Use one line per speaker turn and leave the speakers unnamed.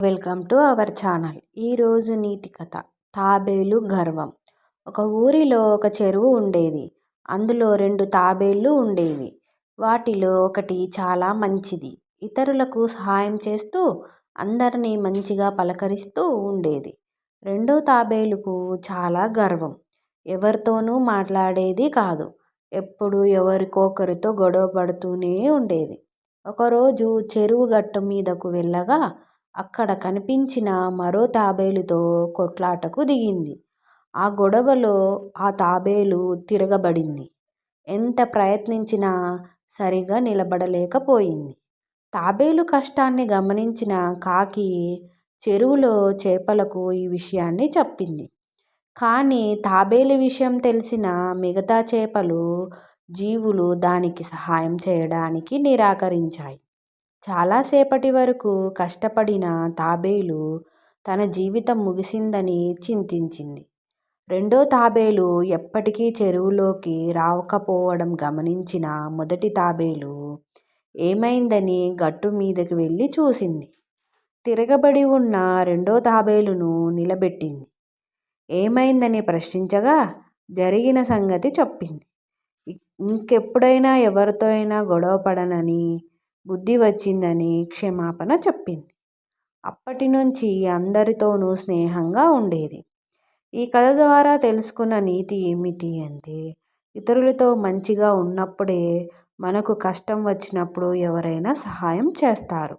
Welcome to our channel. ఈరోజు నీతి కథ తాబేలు గర్వం. ఒక ఊరిలో ఒక చెరువు ఉండేది. అందులో 2 తాబేళ్లు ఉండేవి. వాటిలో ఒకటి చాలా మంచిది. ఇతరులకు సహాయం చేస్తూ అందరినీ మంచిగా పలకరిస్తూ ఉండేది. రెండో తాబేలుకు చాలా గర్వం. ఎవరితోనూ మాట్లాడేది కాదు. ఎప్పుడూ ఎవరికొకరితో గొడవ పడుతూనే ఉండేది. ఒకరోజు చెరువు గట్టు మీదకు వెళ్ళగా అక్కడ కనిపించిన మరో తాబేలుతో కొట్లాటకు దిగింది. ఆ గొడవలో ఆ తాబేలు తిరగబడింది. ఎంత ప్రయత్నించినా సరిగా నిలబడలేకపోయింది. తాబేలు కష్టాన్ని గమనించిన కాకి చెరువులో చేపలకు ఈ విషయాన్ని చెప్పింది. కానీ తాబేలు విషయం తెలిసిన మిగతా చేపలు జీవులు దానికి సహాయం చేయడానికి నిరాకరించాయి. చాలాసేపటి వరకు కష్టపడిన తాబేలు తన జీవితం ముగిసిందని చింతించింది. రెండో తాబేలు ఎప్పటికీ చెరువులోకి రాకపోవడం గమనించిన మొదటి తాబేలు ఏమైందని గట్టు మీదకి వెళ్ళి చూసింది. తిరగబడి ఉన్న రెండో తాబేలును నిలబెట్టింది. ఏమైందని ప్రశ్నించగా జరిగిన సంగతి చెప్పింది. ఇంకెప్పుడైనా ఎవరితో అయినా గొడవ పడనని బుద్ధి వచ్చిందని క్షమాపణ చెప్పింది. అప్పటి నుంచి అందరితోనూ స్నేహంగా ఉండేది. ఈ కథ ద్వారా తెలుసుకున్న నీతి ఏమిటి అంటే, ఇతరులతో మంచిగా ఉన్నప్పుడే మనకు కష్టం వచ్చినప్పుడు ఎవరైనా సహాయం చేస్తారు.